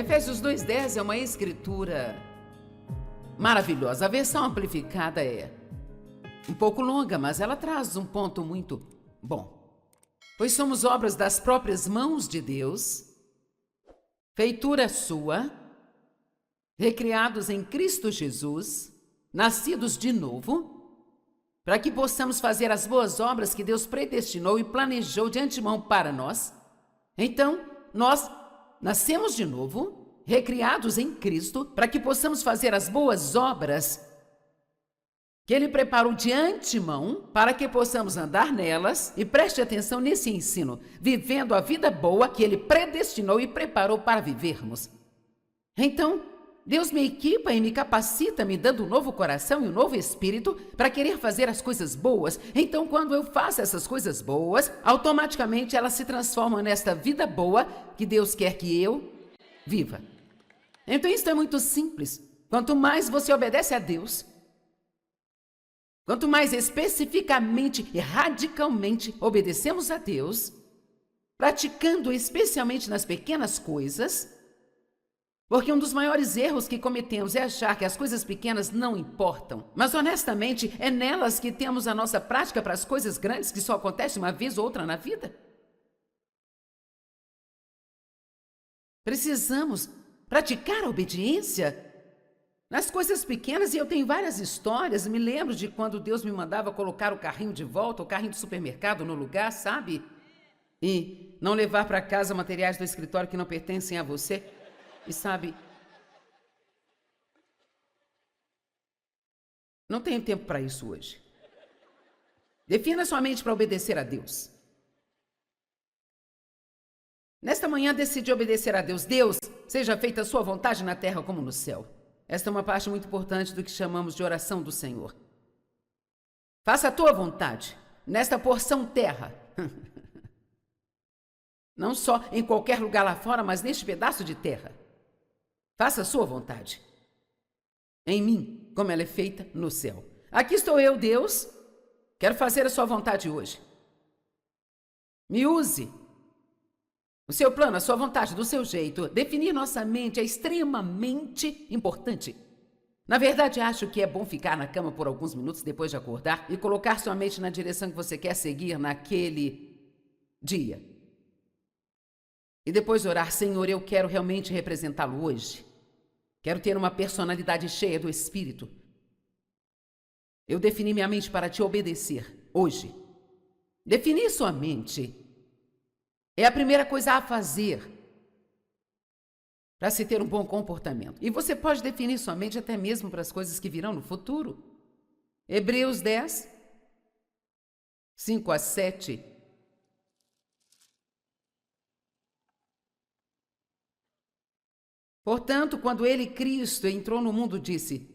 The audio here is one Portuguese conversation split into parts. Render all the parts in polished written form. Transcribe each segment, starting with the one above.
Efésios 2:10 é uma escritura maravilhosa. A versão amplificada é um pouco longa, mas ela traz um ponto muito bom. Pois somos obras das próprias mãos de Deus, feitura sua, recriados em Cristo Jesus, nascidos de novo, para que possamos fazer as boas obras que Deus predestinou e planejou de antemão para nós. Então, nós nascemos de novo, recriados em Cristo, para que possamos fazer as boas obras que Ele preparou de antemão para que possamos andar nelas. E preste atenção nesse ensino, vivendo a vida boa que Ele predestinou e preparou para vivermos. Então, Deus me equipa e me capacita, me dando um novo coração e um novo espírito para querer fazer as coisas boas. Então, quando eu faço essas coisas boas, automaticamente elas se transformam nesta vida boa que Deus quer que eu viva. Então, isso é muito simples. Quanto mais você obedece a Deus, quanto mais especificamente e radicalmente obedecemos a Deus, praticando especialmente nas pequenas coisas, porque um dos maiores erros que cometemos é achar que as coisas pequenas não importam. Mas, honestamente, é nelas que temos a nossa prática para as coisas grandes que só acontecem uma vez ou outra na vida. Precisamos praticar a obediência nas coisas pequenas, e eu tenho várias histórias. Me lembro de quando Deus me mandava colocar o carrinho de volta, o carrinho do supermercado no lugar, sabe? E não levar para casa materiais do escritório que não pertencem a você. E sabe, não tenho tempo para isso hoje. Defina sua mente para obedecer a Deus. Nesta manhã decidi obedecer a Deus. Deus, seja feita a sua vontade na terra como no céu. Esta é uma parte muito importante do que chamamos de oração do Senhor. Faça a tua vontade nesta porção terra. Não só em qualquer lugar lá fora, mas neste pedaço de terra. Faça a sua vontade em mim, como ela é feita no céu. Aqui estou eu, Deus, quero fazer a sua vontade hoje. Me use. O seu plano, a sua vontade, do seu jeito. Definir nossa mente é extremamente importante. Na verdade, acho que é bom ficar na cama por alguns minutos depois de acordar e colocar sua mente na direção que você quer seguir naquele dia. E depois orar: Senhor, eu quero realmente representá-lo hoje. Quero ter uma personalidade cheia do Espírito. Eu defini minha mente para te obedecer hoje. Definir sua mente é a primeira coisa a fazer para se ter um bom comportamento. E você pode definir sua mente até mesmo para as coisas que virão no futuro. Hebreus 10, 5-7. Portanto, quando ele, Cristo, entrou no mundo, disse: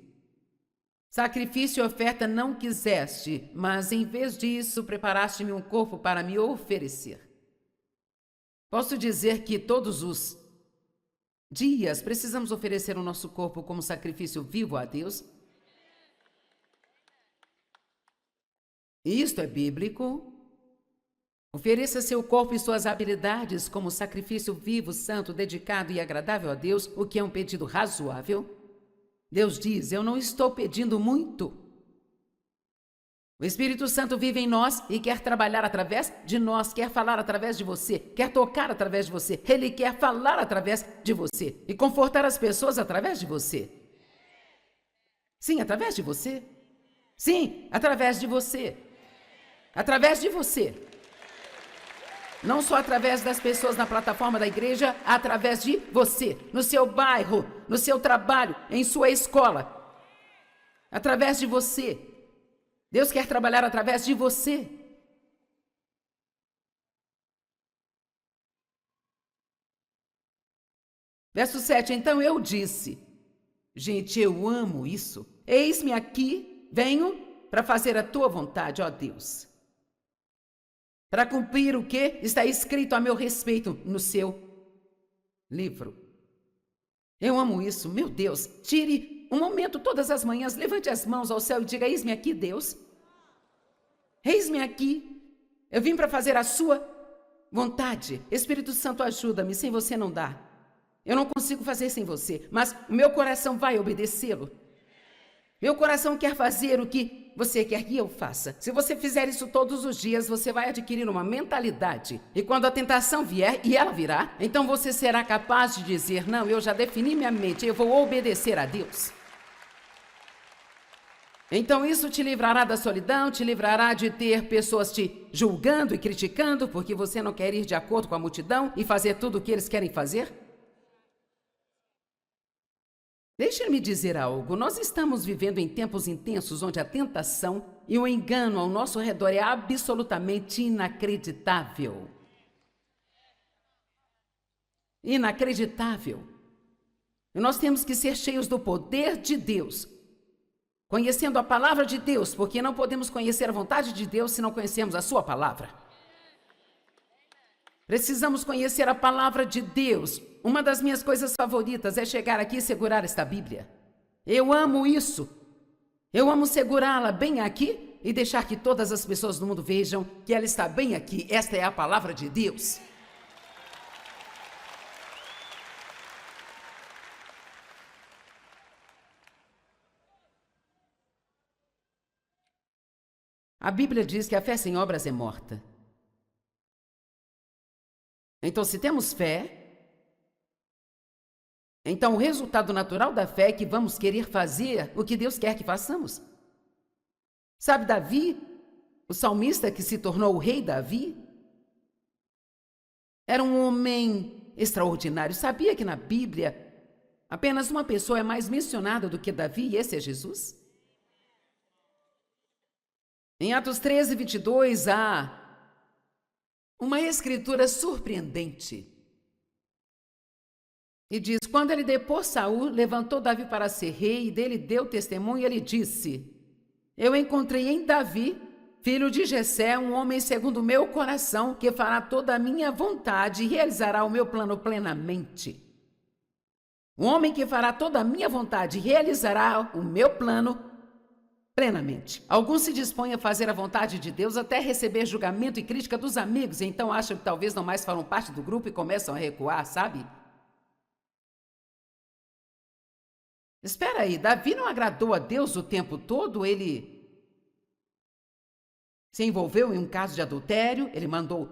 sacrifício e oferta não quiseste, mas em vez disso preparaste-me um corpo para me oferecer. Posso dizer que todos os dias precisamos oferecer o nosso corpo como sacrifício vivo a Deus? Isto é bíblico. Ofereça seu corpo e suas habilidades como sacrifício vivo, santo, dedicado e agradável a Deus, o que é um pedido razoável. Deus diz: eu não estou pedindo muito. O Espírito Santo vive em nós e quer trabalhar através de nós, quer falar através de você, quer tocar através de você. Ele quer falar através de você e confortar as pessoas através de você. Sim, através de você. Sim, através de você. Através de você. Não só através das pessoas na plataforma da igreja, através de você, no seu bairro, no seu trabalho, em sua escola. Através de você. Deus quer trabalhar através de você. Verso 7, então eu disse, gente, eu amo isso. Eis-me aqui, venho para fazer a tua vontade, ó Deus. Para cumprir o que está escrito a meu respeito no seu livro. Eu amo isso, meu Deus. Tire um momento todas as manhãs, levante as mãos ao céu e diga: eis-me aqui, Deus. Eis-me aqui. Eu vim para fazer a sua vontade. Espírito Santo, ajuda-me, sem você não dá. Eu não consigo fazer sem você, mas o meu coração vai obedecê-lo. Meu coração quer fazer o que você quer que eu faça. Se você fizer isso todos os dias, você vai adquirir uma mentalidade. E quando a tentação vier, e ela virá, então você será capaz de dizer, não, eu já defini minha mente, eu vou obedecer a Deus. Então isso te livrará da solidão, te livrará de ter pessoas te julgando e criticando porque você não quer ir de acordo com a multidão e fazer tudo o que eles querem fazer. Deixe-me dizer algo, nós estamos vivendo em tempos intensos onde a tentação e o engano ao nosso redor é absolutamente inacreditável. Inacreditável. E nós temos que ser cheios do poder de Deus, conhecendo a palavra de Deus, porque não podemos conhecer a vontade de Deus se não conhecemos a sua palavra. Precisamos conhecer a palavra de Deus. Uma das minhas coisas favoritas é chegar aqui e segurar esta Bíblia. Eu amo isso. Eu amo segurá-la bem aqui e deixar que todas as pessoas do mundo vejam que ela está bem aqui. Esta é a palavra de Deus. A Bíblia diz que a fé sem obras é morta. Então, se temos fé, então o resultado natural da fé é que vamos querer fazer o que Deus quer que façamos. Sabe Davi, o salmista que se tornou o rei Davi? Era um homem extraordinário. Sabia que na Bíblia apenas uma pessoa é mais mencionada do que Davi, e esse é Jesus? Em Atos 13, 22, há uma escritura surpreendente. E diz, quando ele depôs Saul, levantou Davi para ser rei, e dele deu testemunho, e ele disse, eu encontrei em Davi, filho de Jessé, um homem segundo o meu coração, que fará toda a minha vontade e realizará o meu plano plenamente. Um homem que fará toda a minha vontade e realizará o meu plano plenamente. Alguns se dispõem a fazer a vontade de Deus até receber julgamento e crítica dos amigos, e então acham que talvez não mais farão parte do grupo e começam a recuar, sabe? Espera aí, Davi não agradou a Deus o tempo todo? Ele se envolveu em um caso de adultério, ele mandou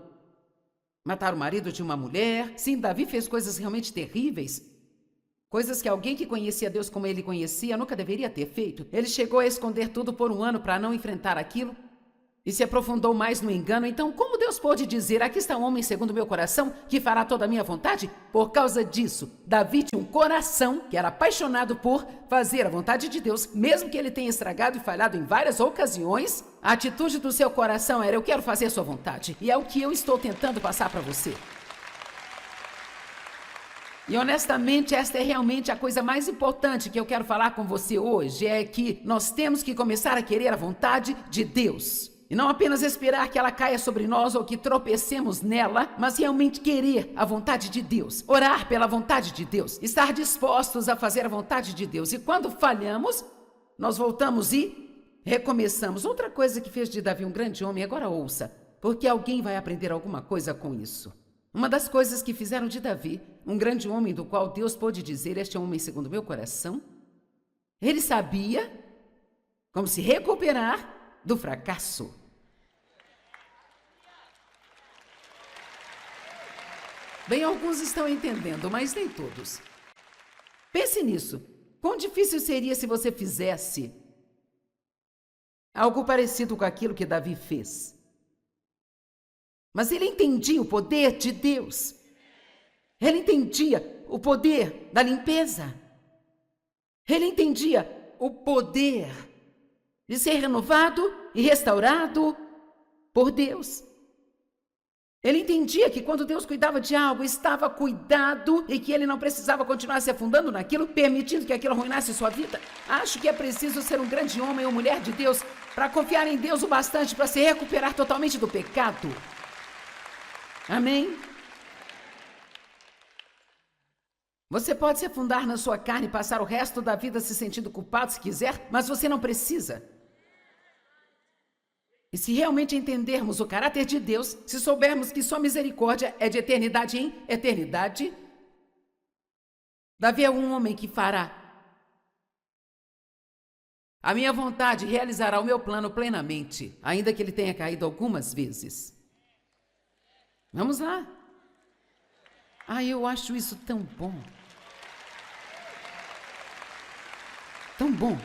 matar o marido de uma mulher. Sim, Davi fez coisas realmente terríveis. Coisas que alguém que conhecia Deus como ele conhecia nunca deveria ter feito. Ele chegou a esconder tudo por um ano para não enfrentar aquilo e se aprofundou mais no engano. Então, como Deus pôde dizer, aqui está um homem segundo o meu coração que fará toda a minha vontade? Por causa disso, Davi tinha um coração que era apaixonado por fazer a vontade de Deus, mesmo que ele tenha estragado e falhado em várias ocasiões. A atitude do seu coração era, eu quero fazer a sua vontade. E é o que eu estou tentando passar para você. E honestamente, esta é realmente a coisa mais importante que eu quero falar com você hoje, é que nós temos que começar a querer a vontade de Deus. E não apenas esperar que ela caia sobre nós ou que tropecemos nela, mas realmente querer a vontade de Deus, orar pela vontade de Deus, estar dispostos a fazer a vontade de Deus. E quando falhamos, nós voltamos e recomeçamos. Outra coisa que fez de Davi um grande homem, agora ouça, porque alguém vai aprender alguma coisa com isso. Uma das coisas que fizeram de Davi um grande homem do qual Deus pôde dizer, este é um homem segundo o meu coração, ele sabia como se recuperar do fracasso. Bem, alguns estão entendendo, mas nem todos. Pense nisso. Quão difícil seria se você fizesse algo parecido com aquilo que Davi fez? Mas ele entendia o poder de Deus. Ele entendia o poder da limpeza. Ele entendia o poder de ser renovado e restaurado por Deus. Ele entendia que quando Deus cuidava de algo, estava cuidado e que ele não precisava continuar se afundando naquilo, permitindo que aquilo arruinasse sua vida. Acho que é preciso ser um grande homem ou mulher de Deus para confiar em Deus o bastante para se recuperar totalmente do pecado. Amém? Você pode se afundar na sua carne e passar o resto da vida se sentindo culpado se quiser, mas você não precisa. E se realmente entendermos o caráter de Deus, se soubermos que sua misericórdia é de eternidade em eternidade, Davi é um homem que fará a minha vontade, realizará o meu plano plenamente, ainda que ele tenha caído algumas vezes. Vamos lá. Eu acho isso tão bom. Tão bom.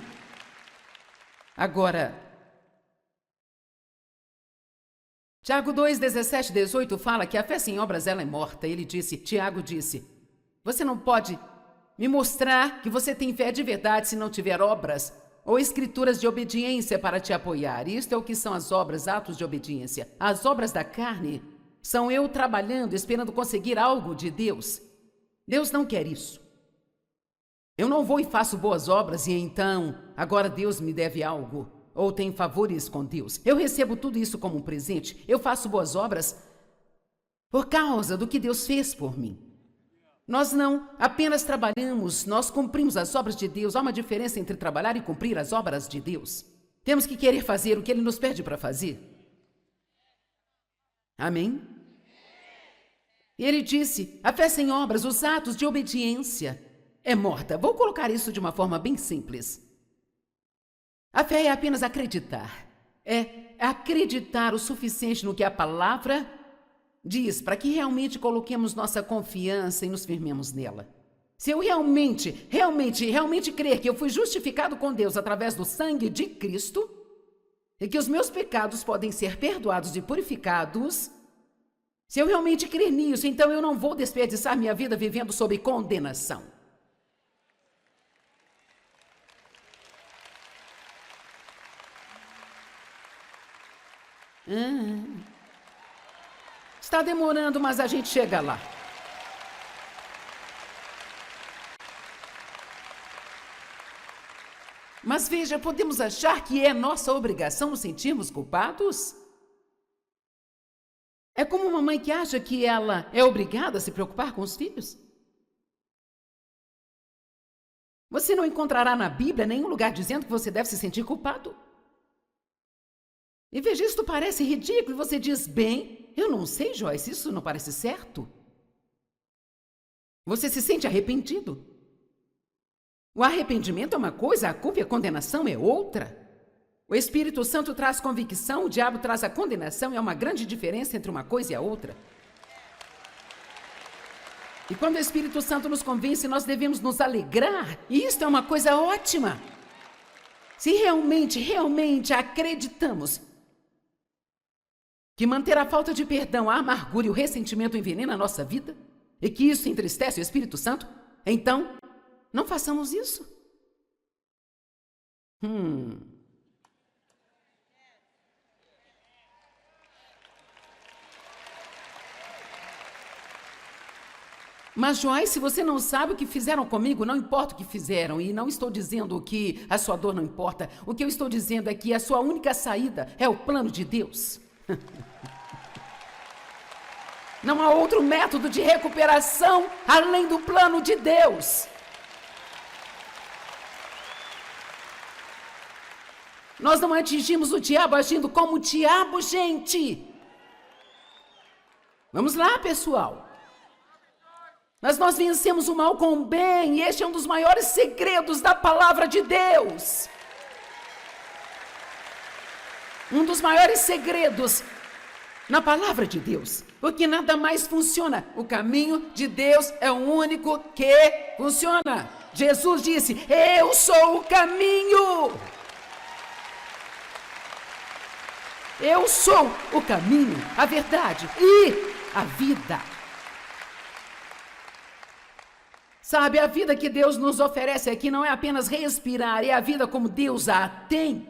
Agora, Tiago 2, 17, 18 fala que a fé sem obras ela é morta. Tiago disse, você não pode me mostrar que você tem fé de verdade se não tiver obras ou escrituras de obediência para te apoiar. Isto é o que são as obras, atos de obediência. As obras da carne são eu trabalhando, esperando conseguir algo de Deus. Deus não quer isso. Eu não vou e faço boas obras e então, agora Deus me deve algo, ou tem favores com Deus. Eu recebo tudo isso como um presente. Eu faço boas obras por causa do que Deus fez por mim. Nós não apenas trabalhamos, nós cumprimos as obras de Deus. Há uma diferença entre trabalhar e cumprir as obras de Deus. Temos que querer fazer o que Ele nos pede para fazer. Amém? E ele disse, a fé sem obras, os atos de obediência, é morta. Vou colocar isso de uma forma bem simples. A fé é apenas acreditar. É acreditar o suficiente no que a palavra diz, para que realmente coloquemos nossa confiança e nos firmemos nela. Se eu realmente crer que eu fui justificado com Deus através do sangue de Cristo, e que os meus pecados podem ser perdoados e purificados, se eu realmente crer nisso, então eu não vou desperdiçar minha vida vivendo sob condenação. Está demorando, mas a gente chega lá. Mas veja, podemos achar que é nossa obrigação nos sentirmos culpados? É como uma mãe que acha que ela é obrigada a se preocupar com os filhos. Você não encontrará na Bíblia nenhum lugar dizendo que você deve se sentir culpado. E veja, isto parece ridículo. Você diz, bem, eu não sei, Joyce, isso não parece certo. Você se sente arrependido. O arrependimento é uma coisa, a culpa e a condenação é outra. O Espírito Santo traz convicção, o diabo traz a condenação, e há uma grande diferença entre uma coisa e a outra. E quando o Espírito Santo nos convence, nós devemos nos alegrar, e isto é uma coisa ótima. Se realmente acreditamos que manter a falta de perdão, a amargura e o ressentimento envenena a nossa vida, e que isso entristece o Espírito Santo, então, não façamos isso. Mas, Joyce, se você não sabe o que fizeram comigo, não importa o que fizeram, e não estou dizendo que a sua dor não importa. O que eu estou dizendo é que a sua única saída é o plano de Deus. Não há outro método de recuperação além do plano de Deus. Nós não atingimos o diabo agindo como o diabo, gente. Vamos lá, pessoal. Mas nós vencemos o mal com o bem, e este é um dos maiores segredos da palavra de Deus. Um dos maiores segredos na palavra de Deus, porque nada mais funciona. O caminho de Deus é o único que funciona. Jesus disse, eu sou o caminho. Eu sou o caminho, a verdade e a vida. Sabe, a vida que Deus nos oferece aqui não é apenas respirar, é a vida como Deus a tem.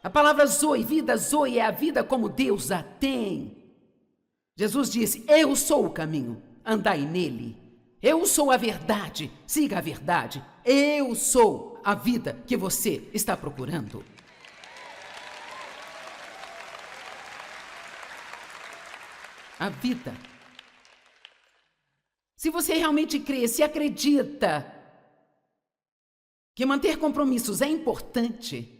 A palavra zoe, vida zoe, é a vida como Deus a tem. Jesus disse, eu sou o caminho, andai nele. Eu sou a verdade, siga a verdade. Eu sou a vida que você está procurando. A vida. Se você realmente crê, se acredita que manter compromissos é importante,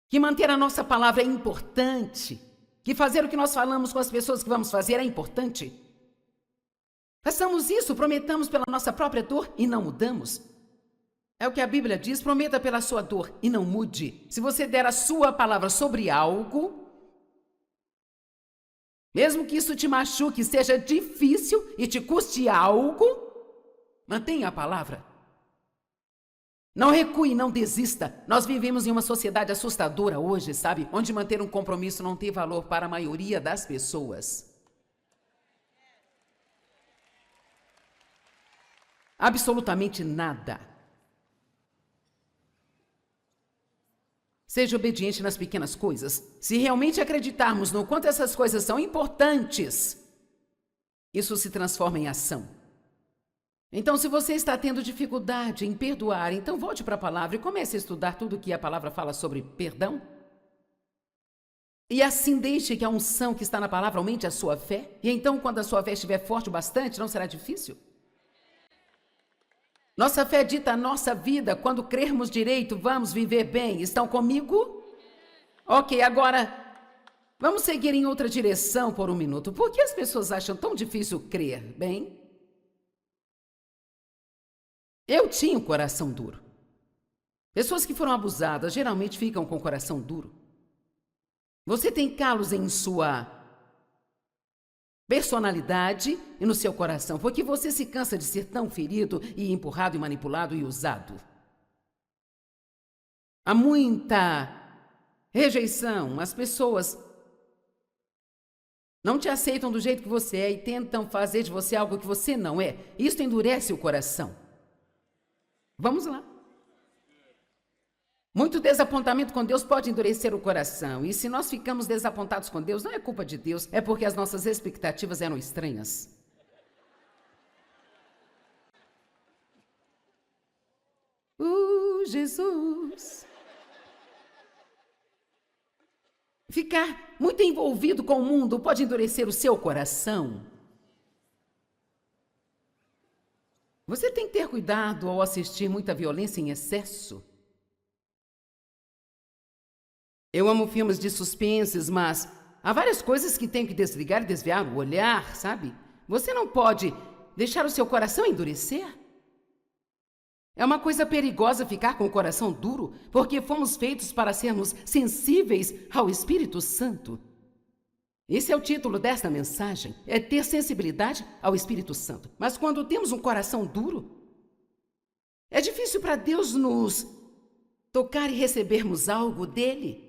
que manter a nossa palavra é importante, que fazer o que nós falamos com as pessoas que vamos fazer é importante, Façamos isso, prometamos pela nossa própria dor e não mudamos. É o que a Bíblia diz, prometa pela sua dor e não mude. Se você der a sua palavra sobre algo, mesmo que isso te machuque, seja difícil e te custe algo, mantenha a palavra. Não recue, não desista. Nós vivemos em uma sociedade assustadora hoje, sabe? Onde manter um compromisso não tem valor para a maioria das pessoas. Absolutamente nada. Seja obediente nas pequenas coisas. Se realmente acreditarmos no quanto essas coisas são importantes, isso se transforma em ação. Então, se você está tendo dificuldade em perdoar, então volte para a palavra e comece a estudar tudo o que a palavra fala sobre perdão. E assim deixe que a unção que está na palavra aumente a sua fé. E então, quando a sua fé estiver forte o bastante, não será difícil. Nossa fé dita a nossa vida. Quando crermos direito, vamos viver bem. Estão comigo? Ok, agora vamos seguir em outra direção por um minuto. Por que as pessoas acham tão difícil crer? Bem, eu tinha um coração duro. Pessoas que foram abusadas geralmente ficam com o coração duro. Você tem calos em sua personalidade e no seu coração, porque você se cansa de ser tão ferido e empurrado e manipulado e usado. Há muita rejeição. As pessoas não te aceitam do jeito que você é e tentam fazer de você algo que você não é. Isso endurece o coração. Vamos lá. Muito desapontamento com Deus pode endurecer o coração. E se nós ficamos desapontados com Deus, não é culpa de Deus, é porque as nossas expectativas eram estranhas. Jesus. Ficar muito envolvido com o mundo pode endurecer o seu coração. Você tem que ter cuidado ao assistir muita violência em excesso. Eu amo filmes de suspenses, mas há várias coisas que tenho que desligar e desviar o olhar, sabe? Você não pode deixar o seu coração endurecer. É uma coisa perigosa ficar com o coração duro, porque fomos feitos para sermos sensíveis ao Espírito Santo. Esse é o título desta mensagem, é ter sensibilidade ao Espírito Santo. Mas quando temos um coração duro, é difícil para Deus nos tocar e recebermos algo dele.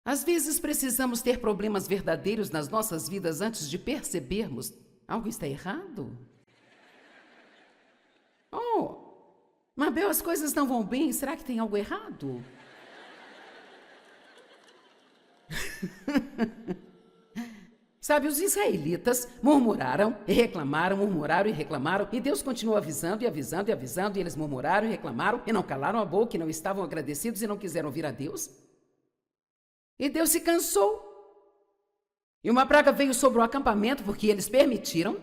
Às vezes precisamos ter problemas verdadeiros nas nossas vidas antes de percebermos algo está errado. Oh, Mabel, as coisas não vão bem, será que tem algo errado? Sabe, os israelitas murmuraram e reclamaram, murmuraram e reclamaram, e Deus continuou avisando e avisando e avisando, e eles murmuraram e reclamaram, e não calaram a boca, e não estavam agradecidos e não quiseram ouvir a Deus. E Deus se cansou. E uma praga veio sobre o acampamento, porque eles permitiram,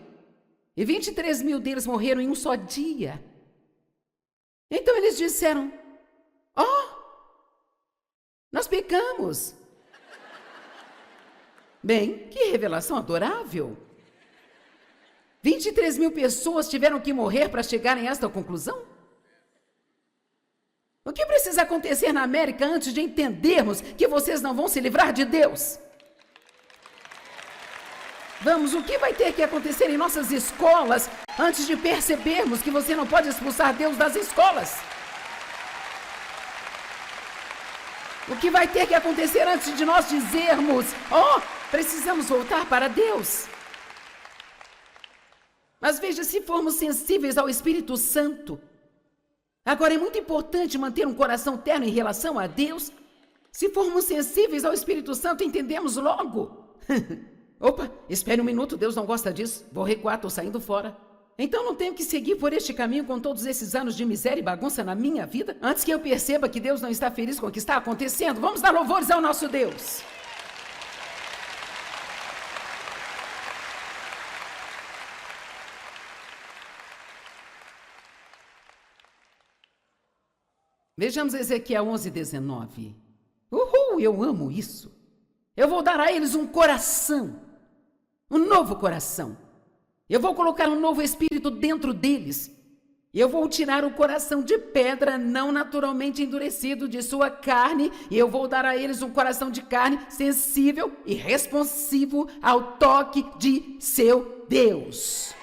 e 23 mil deles morreram em um só dia. Então eles disseram, nós pecamos. Bem, que revelação adorável! 23 mil pessoas tiveram que morrer para chegarem a esta conclusão? O que precisa acontecer na América antes de entendermos que vocês não vão se livrar de Deus? Vamos, o que vai ter que acontecer em nossas escolas antes de percebermos que você não pode expulsar Deus das escolas? O que vai ter que acontecer antes de nós dizermos, precisamos voltar para Deus? Mas veja, se formos sensíveis ao Espírito Santo, agora é muito importante manter um coração terno em relação a Deus. Se formos sensíveis ao Espírito Santo, entendemos logo. Opa, espere um minuto, Deus não gosta disso. Vou recuar, estou saindo fora. Então não tenho que seguir por este caminho com todos esses anos de miséria e bagunça na minha vida, antes que eu perceba que Deus não está feliz com o que está acontecendo. Vamos dar louvores ao nosso Deus. Vejamos Ezequiel 11:19. Eu amo isso. Eu vou dar a eles um coração, um novo coração. Eu vou colocar um novo espírito dentro deles. Eu vou tirar o coração de pedra não naturalmente endurecido de sua carne e eu vou dar a eles um coração de carne sensível e responsivo ao toque de seu Deus.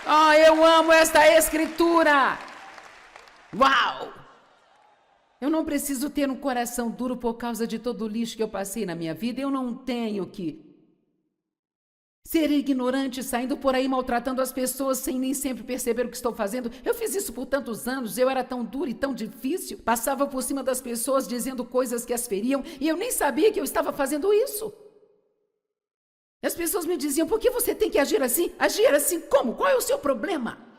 Oh, eu amo esta escritura! Uau! Eu não preciso ter um coração duro por causa de todo o lixo que eu passei na minha vida. Eu não tenho que ser ignorante, saindo por aí maltratando as pessoas sem nem sempre perceber o que estou fazendo. Eu fiz isso por tantos anos, eu era tão duro e tão difícil. Passava por cima das pessoas dizendo coisas que as feriam e eu nem sabia que eu estava fazendo isso. As pessoas me diziam, por que você tem que agir assim? Agir assim como? Qual é o seu problema?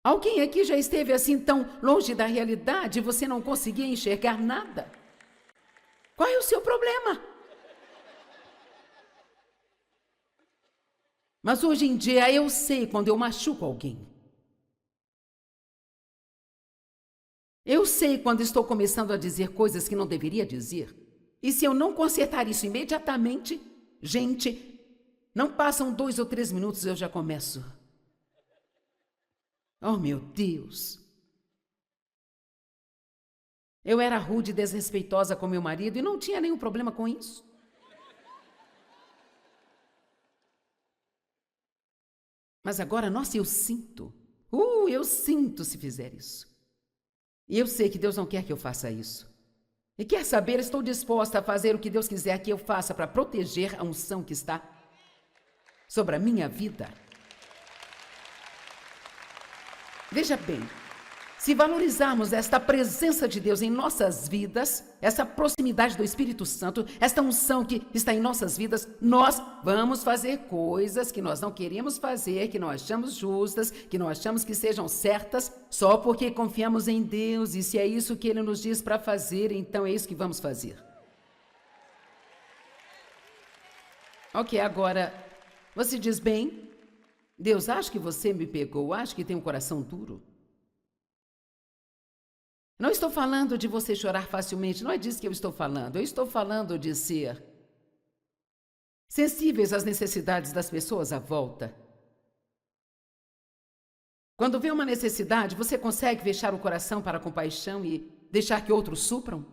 Alguém aqui já esteve assim tão longe da realidade e você não conseguia enxergar nada? Qual é o seu problema? Mas hoje em dia eu sei quando eu machuco alguém. Eu sei quando estou começando a dizer coisas que não deveria dizer. E se eu não consertar isso imediatamente, gente, não passam 2 ou 3 minutos eu já começo. Oh, meu Deus! Eu era rude e desrespeitosa com meu marido e não tinha nenhum problema com isso. Mas agora, nossa, eu sinto se fizer isso. E eu sei que Deus não quer que eu faça isso. E quer saber, estou disposta a fazer o que Deus quiser que eu faça para proteger a unção que está sobre a minha vida. Veja bem, se valorizarmos esta presença de Deus em nossas vidas, essa proximidade do Espírito Santo, esta unção que está em nossas vidas, nós vamos fazer coisas que nós não queremos fazer, que não achamos justas, que não achamos que sejam certas, só porque confiamos em Deus. E se é isso que Ele nos diz para fazer, então é isso que vamos fazer. Ok, agora, você diz bem, Deus, acho que você me pegou, acho que tem um coração duro. Não estou falando de você chorar facilmente, não é disso que eu estou falando. Eu estou falando de ser sensíveis às necessidades das pessoas à volta. Quando vê uma necessidade, você consegue fechar o coração para a compaixão e deixar que outros supram?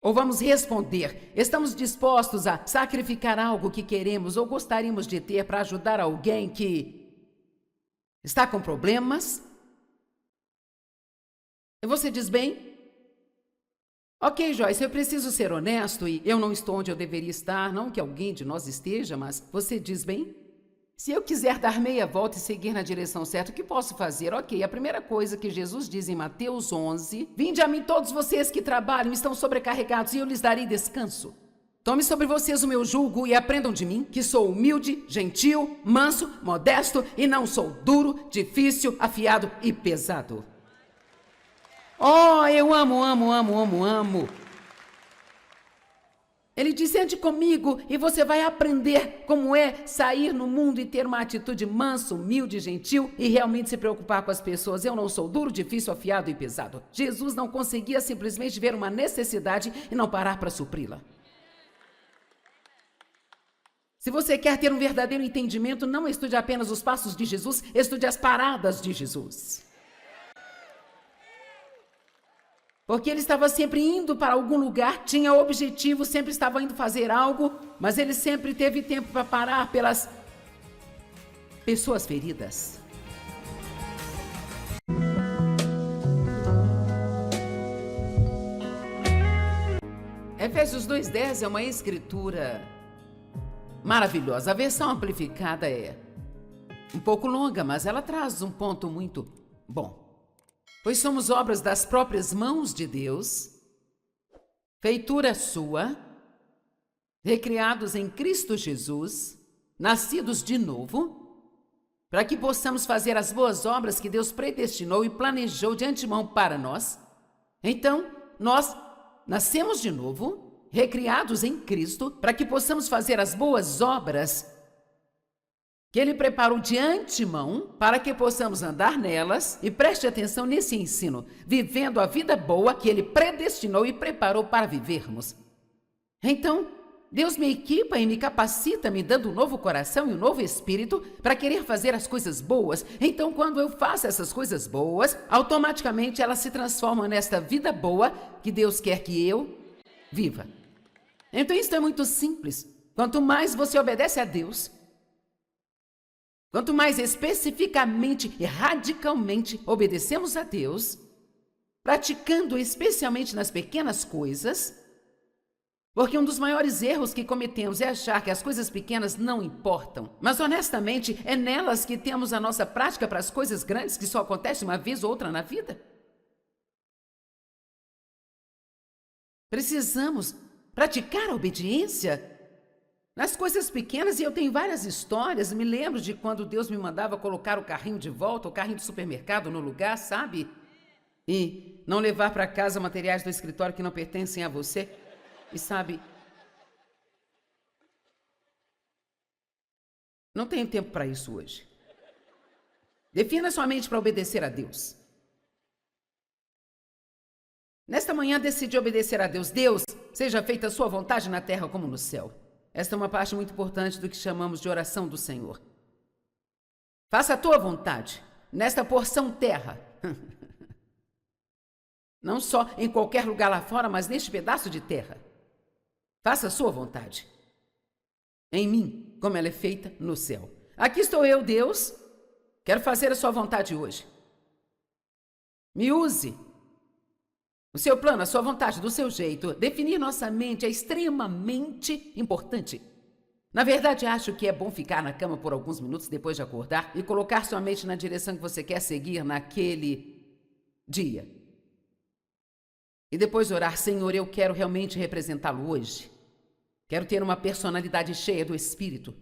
Ou vamos responder, estamos dispostos a sacrificar algo que queremos ou gostaríamos de ter para ajudar alguém que está com problemas? E você diz bem? Ok, Joyce, eu preciso ser honesto e eu não estou onde eu deveria estar, não que alguém de nós esteja, mas você diz bem? Se eu quiser dar meia volta e seguir na direção certa, o que posso fazer? Ok, a primeira coisa que Jesus diz em Mateus 11, vinde a mim todos vocês que trabalham e estão sobrecarregados e eu lhes darei descanso. Tome sobre vocês o meu jugo e aprendam de mim, que sou humilde, gentil, manso, modesto e não sou duro, difícil, afiado e pesado. Oh, eu amo. Ele diz, ande comigo e você vai aprender como é sair no mundo e ter uma atitude manso, humilde, gentil e realmente se preocupar com as pessoas. Eu não sou duro, difícil, afiado e pesado. Jesus não conseguia simplesmente ver uma necessidade e não parar para supri-la. Se você quer ter um verdadeiro entendimento, não estude apenas os passos de Jesus, estude as paradas de Jesus. Porque ele estava sempre indo para algum lugar, tinha objetivo, sempre estava indo fazer algo, mas ele sempre teve tempo para parar pelas pessoas feridas. Efésios 2:10 é uma escritura maravilhosa. A versão amplificada é um pouco longa, mas ela traz um ponto muito bom. Pois somos obras das próprias mãos de Deus, feitura sua, recriados em Cristo Jesus, nascidos de novo, para que possamos fazer as boas obras que Deus predestinou e planejou de antemão para nós. Então, nós nascemos de novo, recriados em Cristo, para que possamos fazer as boas obras que Ele preparou de antemão para que possamos andar nelas, e preste atenção nesse ensino, vivendo a vida boa que Ele predestinou e preparou para vivermos. Então, Deus me equipa e me capacita, me dando um novo coração e um novo espírito para querer fazer as coisas boas. Então, quando eu faço essas coisas boas, automaticamente elas se transformam nesta vida boa que Deus quer que eu viva. Então, isso é muito simples. Quanto mais você obedece a Deus, quanto mais especificamente e radicalmente obedecemos a Deus, praticando especialmente nas pequenas coisas, porque um dos maiores erros que cometemos é achar que as coisas pequenas não importam. Mas, honestamente, é nelas que temos a nossa prática para as coisas grandes que só acontecem uma vez ou outra na vida. Precisamos praticar a obediência nas coisas pequenas, e eu tenho várias histórias. Me lembro de quando Deus me mandava colocar o carrinho de volta, o carrinho do supermercado no lugar, sabe? E não levar para casa materiais do escritório que não pertencem a você. E sabe, não tenho tempo para isso hoje. Defina sua mente para obedecer a Deus. Nesta manhã decidi obedecer a Deus. Deus, seja feita a sua vontade na terra como no céu. Esta é uma parte muito importante do que chamamos de oração do Senhor. Faça a tua vontade nesta porção terra. Não só em qualquer lugar lá fora, mas neste pedaço de terra. Faça a sua vontade em mim, como ela é feita no céu. Aqui estou eu, Deus. Quero fazer a sua vontade hoje. Me use. O seu plano, a sua vontade, do seu jeito. Definir nossa mente é extremamente importante. Na verdade, acho que é bom ficar na cama por alguns minutos depois de acordar e colocar sua mente na direção que você quer seguir naquele dia. E depois orar: Senhor, eu quero realmente representá-lo hoje. Quero ter uma personalidade cheia do Espírito.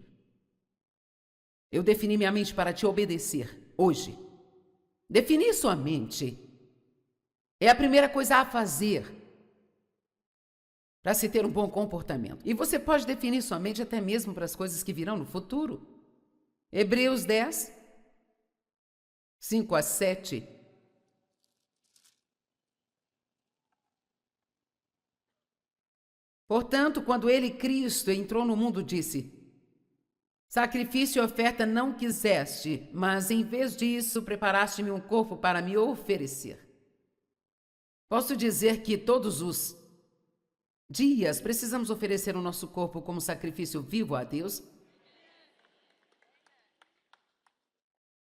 Eu defini minha mente para te obedecer hoje. Definir sua mente é a primeira coisa a fazer para se ter um bom comportamento. E você pode definir sua mente até mesmo para as coisas que virão no futuro. Hebreus 10, 5 a 7. Portanto, quando ele, Cristo, entrou no mundo, disse: sacrifício e oferta não quiseste, mas em vez disso preparaste-me um corpo para me oferecer. Posso dizer que todos os dias precisamos oferecer o nosso corpo como sacrifício vivo a Deus?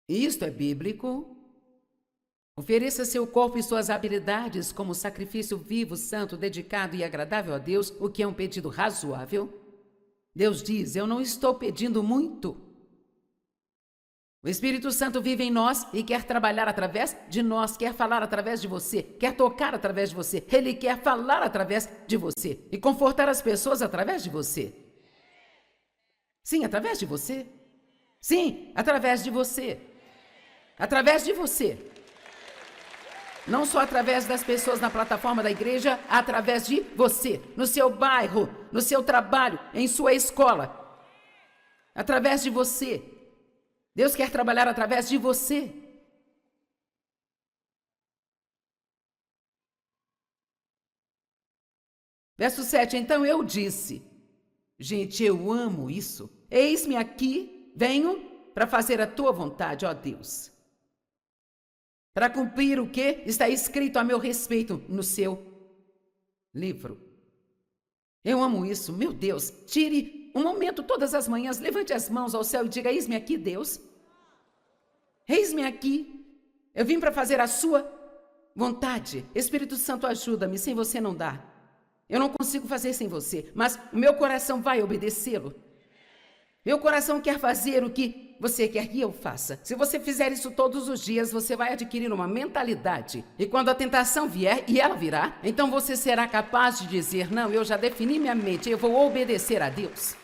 Isto é bíblico. Ofereça seu corpo e suas habilidades como sacrifício vivo, santo, dedicado e agradável a Deus, o que é um pedido razoável. Deus diz: eu não estou pedindo muito. O Espírito Santo vive em nós e quer trabalhar através de nós, quer falar através de você, quer tocar através de você. Ele quer falar através de você e confortar as pessoas através de você. Sim, através de você. Sim, através de você. Através de você. Não só através das pessoas na plataforma da igreja, através de você, no seu bairro, no seu trabalho, em sua escola. Através de você. Deus quer trabalhar através de você. Verso 7, então eu disse: gente, eu amo isso. Eis-me aqui, venho para fazer a tua vontade, ó Deus. Para cumprir o que está escrito a meu respeito no seu livro. Eu amo isso, meu Deus. Tire um momento todas as manhãs, levante as mãos ao céu e diga: eis-me aqui, Deus. Eis-me aqui. Eu vim para fazer a sua vontade. Espírito Santo, ajuda-me, sem você não dá. Eu não consigo fazer sem você, mas o meu coração vai obedecê-lo. Meu coração quer fazer o que você quer que eu faça. Se você fizer isso todos os dias, você vai adquirir uma mentalidade. E quando a tentação vier, e ela virá, então você será capaz de dizer: não, eu já defini minha mente, eu vou obedecer a Deus.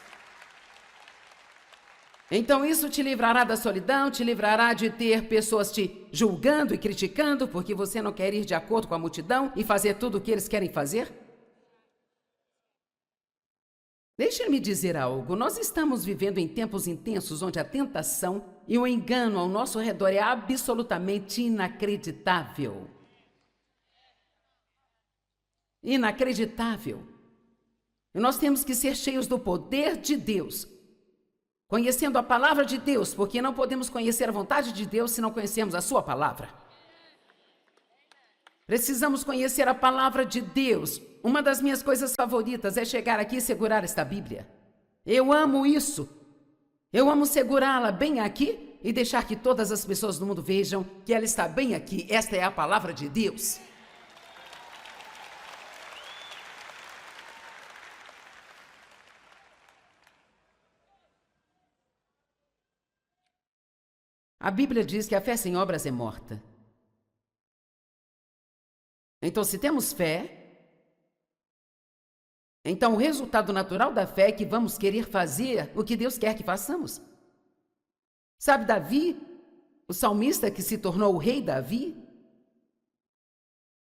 Então isso te livrará da solidão, te livrará de ter pessoas te julgando e criticando porque você não quer ir de acordo com a multidão e fazer tudo o que eles querem fazer. Deixe-me dizer algo. Nós estamos vivendo em tempos intensos onde a tentação e o engano ao nosso redor é absolutamente inacreditável. Inacreditável. E nós temos que ser cheios do poder de Deus, conhecendo a palavra de Deus, porque não podemos conhecer a vontade de Deus se não conhecermos a sua palavra. Precisamos conhecer a palavra de Deus. Uma das minhas coisas favoritas é chegar aqui e segurar esta Bíblia. Eu amo isso. Eu amo segurá-la bem aqui e deixar que todas as pessoas do mundo vejam que ela está bem aqui. Esta é a palavra de Deus. A Bíblia diz que a fé sem obras é morta. Então, se temos fé, então o resultado natural da fé é que vamos querer fazer o que Deus quer que façamos. Sabe, Davi, o salmista que se tornou o rei Davi,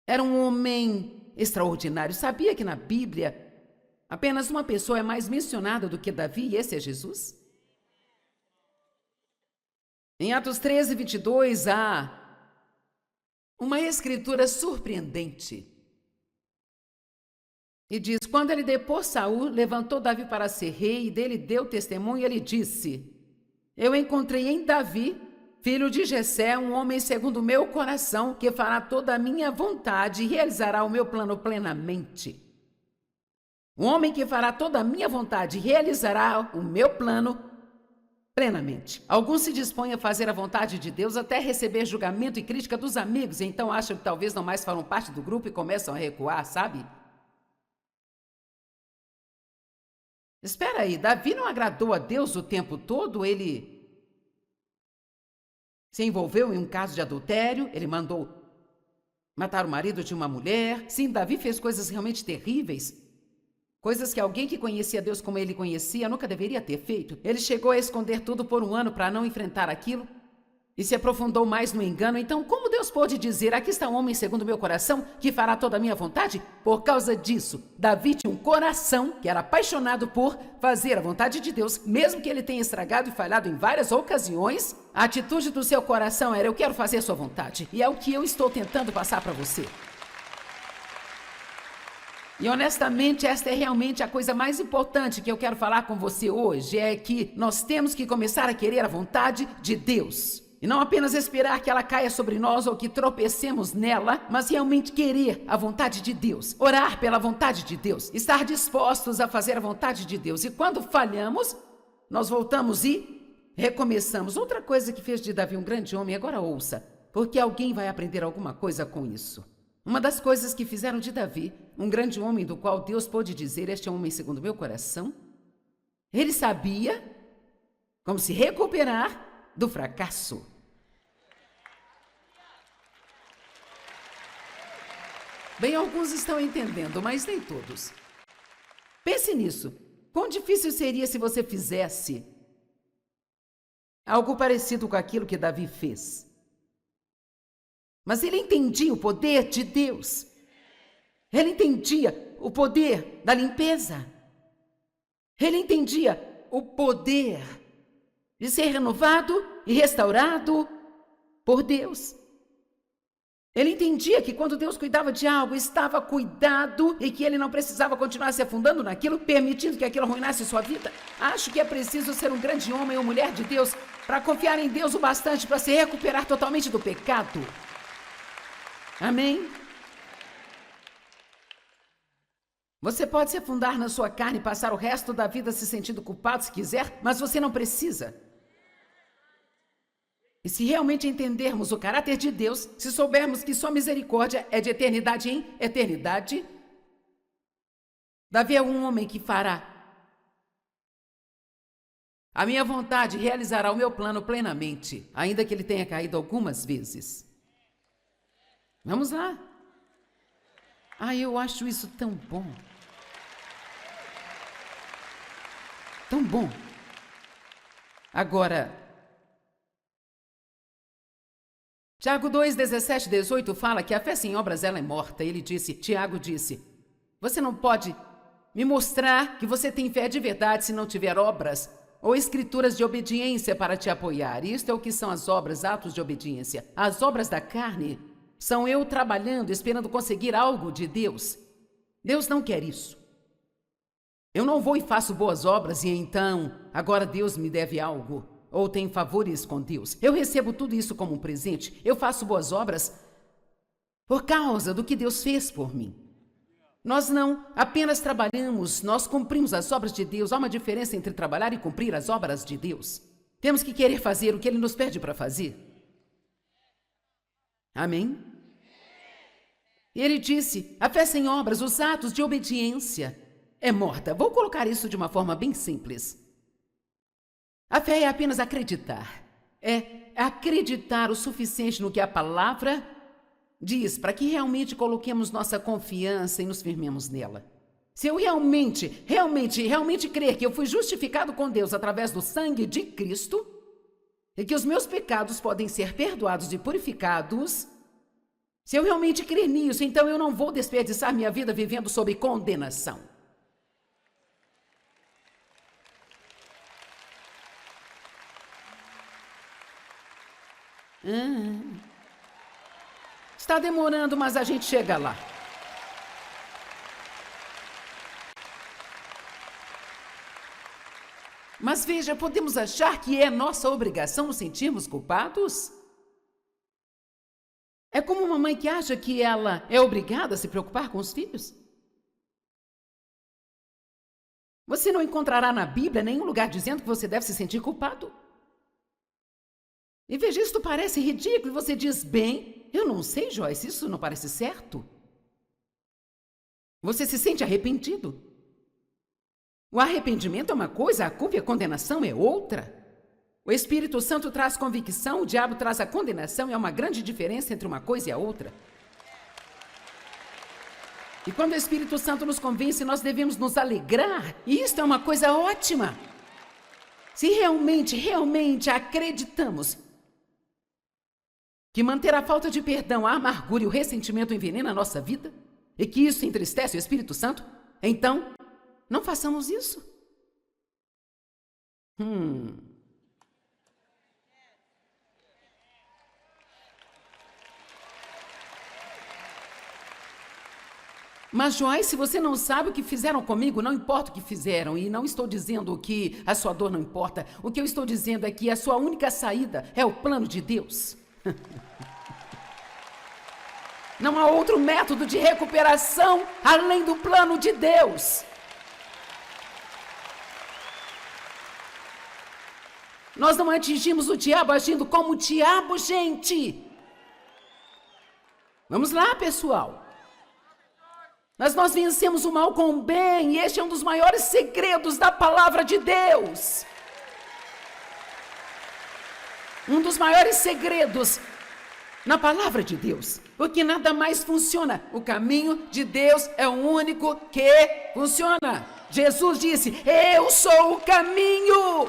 era um homem extraordinário. Sabia que na Bíblia apenas uma pessoa é mais mencionada do que Davi, e esse é Jesus? Em Atos 13, 22, há uma escritura surpreendente. E diz, quando ele depôs Saul, levantou Davi para ser rei, e dele deu testemunho, e ele disse, eu encontrei em Davi, filho de Jessé, um homem segundo o meu coração, que fará toda a minha vontade e realizará o meu plano plenamente. Um homem que fará toda a minha vontade e realizará o meu plano plenamente. Alguns se dispõem a fazer a vontade de Deus até receber julgamento e crítica dos amigos, e então acham que talvez não mais façam parte do grupo e começam a recuar, sabe? Espera aí, Davi não agradou a Deus o tempo todo? Ele se envolveu em um caso de adultério, ele mandou matar o marido de uma mulher. Sim, Davi fez coisas realmente terríveis. Coisas que alguém que conhecia Deus como ele conhecia nunca deveria ter feito. Ele chegou a esconder tudo por um ano para não enfrentar aquilo e se aprofundou mais no engano. Então, como Deus pôde dizer, aqui está um homem segundo o meu coração que fará toda a minha vontade? Por causa disso, Davi tinha um coração que era apaixonado por fazer a vontade de Deus, mesmo que ele tenha estragado e falhado em várias ocasiões. A atitude do seu coração era, eu quero fazer a sua vontade. E é o que eu estou tentando passar para você. E honestamente, esta é realmente a coisa mais importante que eu quero falar com você hoje, é que nós temos que começar a querer a vontade de Deus. E não apenas esperar que ela caia sobre nós ou que tropecemos nela, mas realmente querer a vontade de Deus, orar pela vontade de Deus, estar dispostos a fazer a vontade de Deus. E quando falhamos, nós voltamos e recomeçamos. Outra coisa que fez de Davi um grande homem, agora ouça, porque alguém vai aprender alguma coisa com isso. Uma das coisas que fizeram de Davi um grande homem do qual Deus pôde dizer, este é um homem segundo meu coração, ele sabia como se recuperar do fracasso. Bem, alguns estão entendendo, mas nem todos. Pense nisso. Quão difícil seria se você fizesse algo parecido com aquilo que Davi fez? Mas ele entendia o poder de Deus. Ele entendia o poder da limpeza. Ele entendia o poder de ser renovado e restaurado por Deus. Ele entendia que quando Deus cuidava de algo, estava cuidado e que ele não precisava continuar se afundando naquilo, permitindo que aquilo arruinasse sua vida. Acho que é preciso ser um grande homem ou mulher de Deus para confiar em Deus o bastante para se recuperar totalmente do pecado. Amém? Você pode se afundar na sua carne e passar o resto da vida se sentindo culpado se quiser, mas você não precisa. E se realmente entendermos o caráter de Deus, se soubermos que sua misericórdia é de eternidade em eternidade, Davi é um homem que fará a minha vontade e realizará o meu plano plenamente, ainda que ele tenha caído algumas vezes. Vamos lá. Eu acho isso tão bom. Tão bom. Agora, Tiago 2, 17, 18 fala que a fé sem obras ela é morta. Tiago disse, você não pode me mostrar que você tem fé de verdade se não tiver obras ou escrituras de obediência para te apoiar. Isto é o que são as obras, atos de obediência. As obras da carne são eu trabalhando, esperando conseguir algo de Deus. Deus não quer isso. Eu não vou e faço boas obras e então, agora Deus me deve algo, ou tem favores com Deus. Eu recebo tudo isso como um presente. Eu faço boas obras por causa do que Deus fez por mim. Nós não apenas trabalhamos, nós cumprimos as obras de Deus. Há uma diferença entre trabalhar e cumprir as obras de Deus. Temos que querer fazer o que Ele nos pede para fazer. Amém? E Ele disse, a fé sem obras, os atos de obediência, é morta. Vou colocar isso de uma forma bem simples. A fé é apenas acreditar. É acreditar o suficiente no que a palavra diz, para que realmente coloquemos nossa confiança e nos firmemos nela. Se eu realmente crer que eu fui justificado com Deus através do sangue de Cristo, e que os meus pecados podem ser perdoados e purificados, se eu realmente crer nisso, então eu não vou desperdiçar minha vida vivendo sob condenação. Está demorando, mas a gente chega lá. Mas veja, podemos achar que é nossa obrigação nos sentirmos culpados? É como uma mãe que acha que ela é obrigada a se preocupar com os filhos. Você não encontrará na Bíblia nenhum lugar dizendo que você deve se sentir culpado. E veja, isto parece ridículo. Você diz, bem, eu não sei, Joyce, isso não parece certo. Você se sente arrependido. O arrependimento é uma coisa, a culpa e a condenação é outra. O Espírito Santo traz convicção, o diabo traz a condenação, e há uma grande diferença entre uma coisa e a outra. E quando o Espírito Santo nos convence, nós devemos nos alegrar, e isto é uma coisa ótima. Se realmente acreditamos que manter a falta de perdão, a amargura e o ressentimento envenenam a nossa vida, e que isso entristece o Espírito Santo, então, não façamos isso. Mas, Joyce, se você não sabe o que fizeram comigo, não importa o que fizeram, e não estou dizendo que a sua dor não importa. O que eu estou dizendo é que a sua única saída é o plano de Deus. Não há outro método de recuperação além do plano de Deus. Nós não atingimos o diabo agindo como o diabo, gente. Vamos lá, pessoal. Mas nós vencemos o mal com o bem, e este é um dos maiores segredos da palavra de Deus. Um dos maiores segredos na palavra de Deus, porque nada mais funciona. O caminho de Deus é o único que funciona. Jesus disse, eu sou o caminho.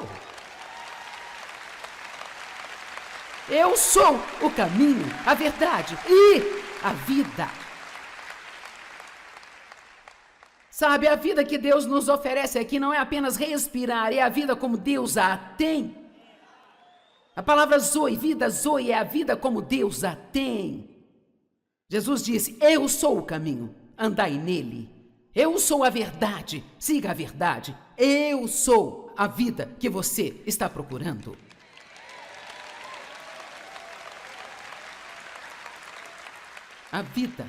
Eu sou o caminho, a verdade e a vida. Sabe, a vida que Deus nos oferece aqui não é apenas respirar, é a vida como Deus a tem. A palavra zoe, vida zoe, é a vida como Deus a tem. Jesus disse, eu sou o caminho, andai nele. Eu sou a verdade, siga a verdade. Eu sou a vida que você está procurando. A vida.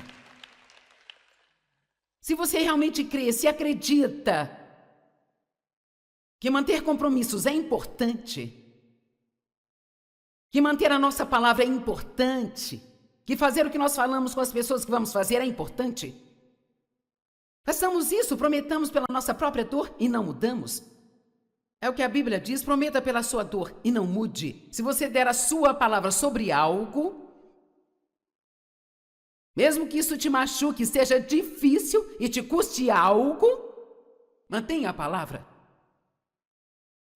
Se você realmente crê, se acredita que manter compromissos é importante, que manter a nossa palavra é importante, que fazer o que nós falamos com as pessoas que vamos fazer é importante, façamos isso, prometamos pela nossa própria dor e não mudamos. É o que a Bíblia diz, prometa pela sua dor e não mude. Se você der a sua palavra sobre algo, mesmo que isso te machuque, seja difícil e te custe algo, mantenha a palavra.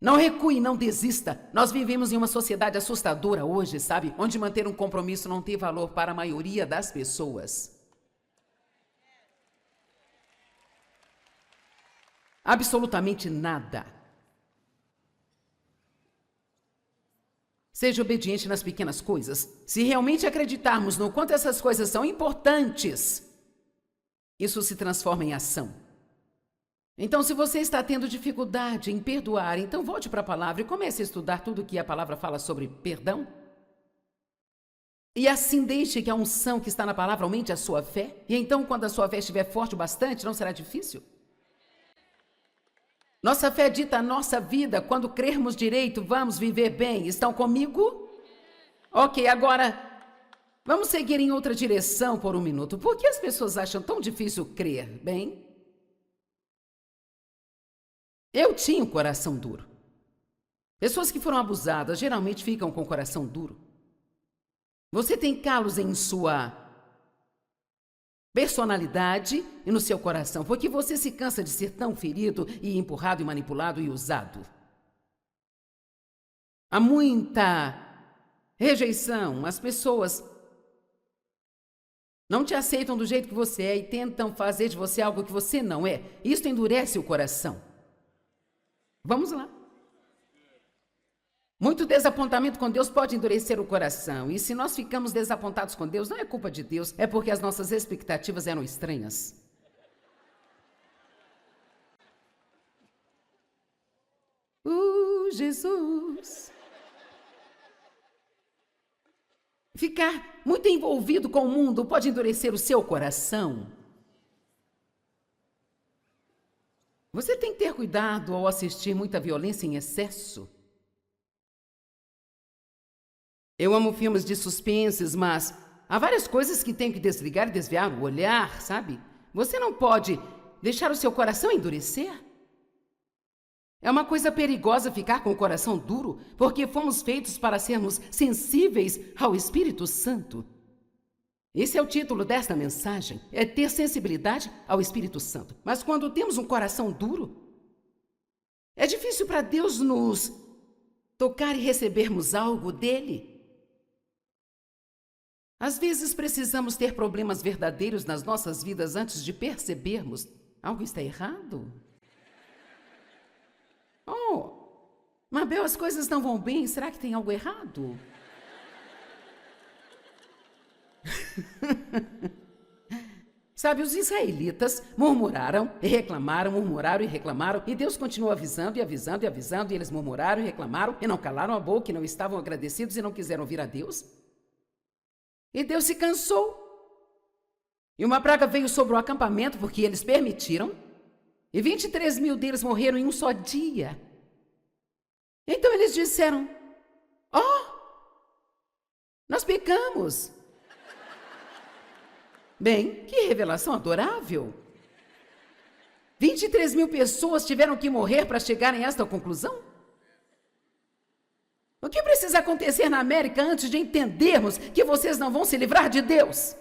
Não recue, não desista. Nós vivemos em uma sociedade assustadora hoje, sabe? Onde manter um compromisso não tem valor para a maioria das pessoas. Absolutamente nada. Seja obediente nas pequenas coisas. Se realmente acreditarmos no quanto essas coisas são importantes, isso se transforma em ação. Então, se você está tendo dificuldade em perdoar, então volte para a palavra e comece a estudar tudo que a palavra fala sobre perdão. E assim deixe que a unção que está na palavra aumente a sua fé. E então, quando a sua fé estiver forte o bastante, não será difícil. Nossa fé dita a nossa vida. Quando crermos direito, vamos viver bem. Estão comigo? Ok, agora vamos seguir em outra direção por um minuto. Por que as pessoas acham tão difícil crer? Bem, eu tinha um coração duro. Pessoas que foram abusadas geralmente ficam com o coração duro. Você tem calos em sua personalidade e no seu coração, porque você se cansa de ser tão ferido e empurrado e manipulado e usado. Há muita rejeição. As pessoas não te aceitam do jeito que você é e tentam fazer de você algo que você não é. Isso endurece o coração. Vamos lá. Muito desapontamento com Deus pode endurecer o coração. E se nós ficamos desapontados com Deus, não é culpa de Deus, é porque as nossas expectativas eram estranhas. Jesus. Ficar muito envolvido com o mundo pode endurecer o seu coração. Você tem que ter cuidado ao assistir muita violência em excesso. Eu amo filmes de suspenses, mas há várias coisas que tenho que desligar e desviar o olhar, sabe? Você não pode deixar o seu coração endurecer. É uma coisa perigosa ficar com o coração duro, porque fomos feitos para sermos sensíveis ao Espírito Santo. Esse é o título desta mensagem, é ter sensibilidade ao Espírito Santo. Mas quando temos um coração duro, é difícil para Deus nos tocar e recebermos algo dele. Às vezes precisamos ter problemas verdadeiros nas nossas vidas antes de percebermos algo está errado. Oh, Mabel, as coisas não vão bem, será que tem algo errado? Sabe, os israelitas murmuraram e reclamaram, murmuraram e reclamaram, e Deus continuou avisando e avisando e avisando, e eles murmuraram e reclamaram, e não calaram a boca, e não estavam agradecidos e não quiseram ouvir a Deus. E Deus se cansou. E uma praga veio sobre o acampamento, porque eles permitiram, e 23 mil deles morreram em um só dia. Então eles disseram, nós pecamos. Bem, que revelação adorável! 23 mil pessoas tiveram que morrer para chegarem a esta conclusão? O que precisa acontecer na América antes de entendermos que vocês não vão se livrar de Deus?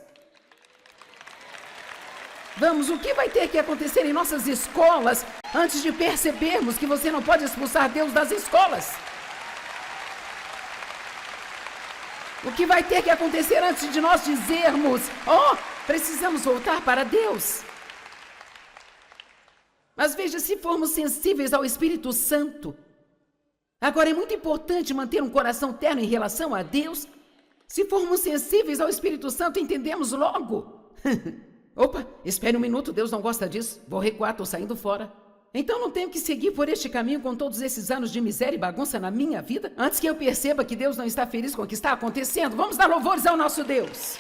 Vamos, o que vai ter que acontecer em nossas escolas antes de percebermos que você não pode expulsar Deus das escolas? O que vai ter que acontecer antes de nós dizermos, precisamos voltar para Deus? Mas veja, se formos sensíveis ao Espírito Santo, agora é muito importante manter um coração terno em relação a Deus. Se formos sensíveis ao Espírito Santo, entendemos logo. Opa, espere um minuto, Deus não gosta disso. Vou recuar, estou saindo fora. Então não tenho que seguir por este caminho com todos esses anos de miséria e bagunça na minha vida, antes que eu perceba que Deus não está feliz com o que está acontecendo. Vamos dar louvores ao nosso Deus.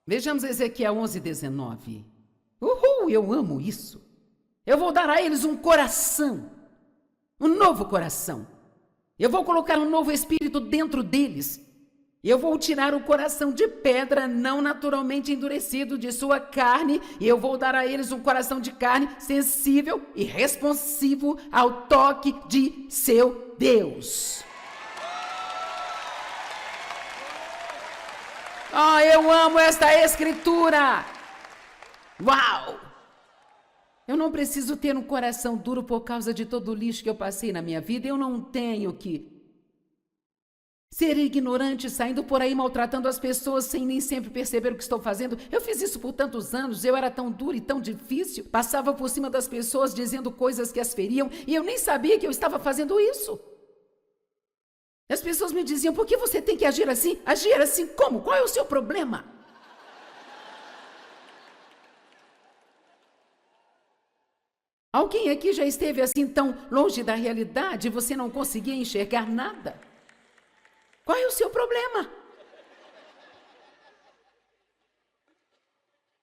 Vejamos Ezequiel 11:19. Eu amo isso. Eu vou dar a eles um coração, um novo coração. Eu vou colocar um novo espírito dentro deles. Eu vou tirar o coração de pedra, não naturalmente endurecido de sua carne, e eu vou dar a eles um coração de carne sensível e responsivo ao toque de seu Deus. Eu amo esta escritura. Uau! Eu não preciso ter um coração duro por causa de todo o lixo que eu passei na minha vida. Eu não tenho que Ser ignorante, saindo por aí maltratando as pessoas sem nem sempre perceber o que estou fazendo. Eu fiz isso por tantos anos, eu era tão duro e tão difícil. Passava por cima das pessoas dizendo coisas que as feriam e eu nem sabia que eu estava fazendo isso. As pessoas me diziam, por que você tem que agir assim? Agir assim como? Qual é o seu problema? Alguém aqui já esteve assim tão longe da realidade e você não conseguia enxergar nada? Qual é o seu problema?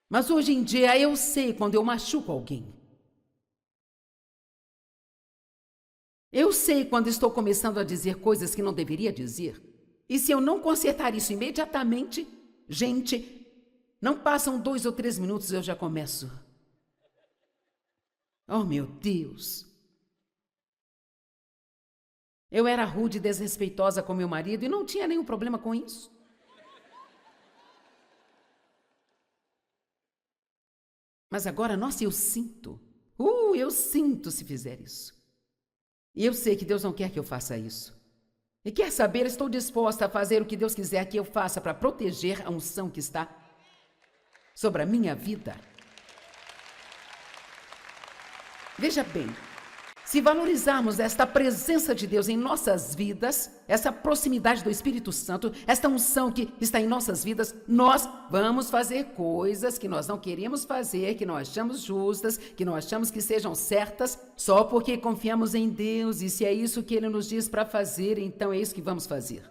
Mas hoje em dia eu sei quando eu machuco alguém. Eu sei quando estou começando a dizer coisas que não deveria dizer. E se eu não consertar isso imediatamente, gente, não passam 2 ou 3 minutos eu já começo. Oh, meu Deus! Eu era rude e desrespeitosa com meu marido e não tinha nenhum problema com isso. Mas agora, nossa, eu sinto se fizer isso. E eu sei que Deus não quer que eu faça isso. E quer saber, estou disposta a fazer o que Deus quiser que eu faça para proteger a unção que está sobre a minha vida. Veja bem, se valorizarmos esta presença de Deus em nossas vidas, essa proximidade do Espírito Santo, esta unção que está em nossas vidas, nós vamos fazer coisas que nós não queremos fazer, que não achamos justas, que não achamos que sejam certas, só porque confiamos em Deus e se é isso que Ele nos diz para fazer, então é isso que vamos fazer.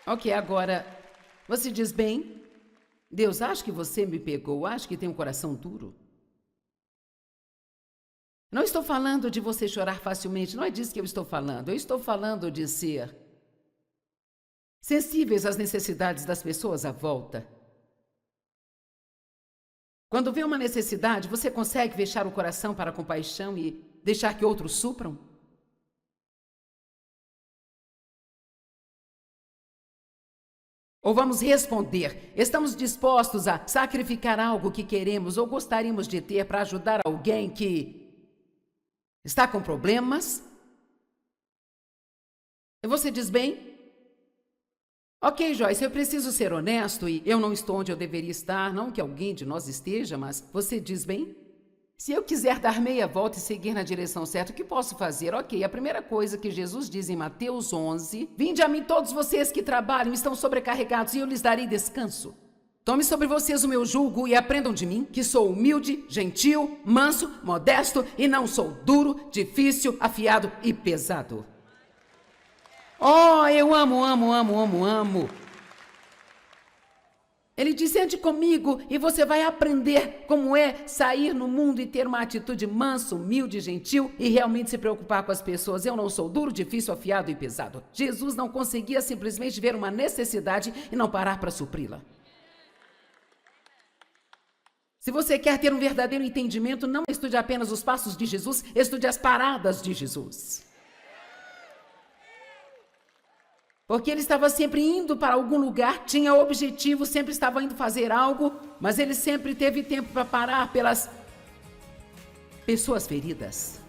Ok, agora, você diz bem, Deus, acho que você me pegou, acho que tem um coração duro. Não estou falando de você chorar facilmente, não é disso que eu estou falando. Eu estou falando de ser sensíveis às necessidades das pessoas à volta. Quando vê uma necessidade, você consegue fechar o coração para a compaixão e deixar que outros supram? Ou vamos responder, estamos dispostos a sacrificar algo que queremos ou gostaríamos de ter para ajudar alguém que está com problemas? E você diz bem? Ok, Joyce, eu preciso ser honesto e eu não estou onde eu deveria estar, não que alguém de nós esteja, mas você diz bem? Se eu quiser dar meia volta e seguir na direção certa, o que posso fazer? Ok, a primeira coisa que Jesus diz em Mateus 11, vinde a mim todos vocês que trabalham e estão sobrecarregados e eu lhes darei descanso. Tome sobre vocês o meu jugo e aprendam de mim, que sou humilde, gentil, manso, modesto e não sou duro, difícil, afiado e pesado. Oh, eu amo. Ele diz, ande comigo e você vai aprender como é sair no mundo e ter uma atitude manso, humilde, gentil e realmente se preocupar com as pessoas. Eu não sou duro, difícil, afiado e pesado. Jesus não conseguia simplesmente ver uma necessidade e não parar para supri-la. Se você quer ter um verdadeiro entendimento, não estude apenas os passos de Jesus, estude as paradas de Jesus. Porque ele estava sempre indo para algum lugar, tinha objetivo, sempre estava indo fazer algo, mas ele sempre teve tempo para parar pelas pessoas feridas.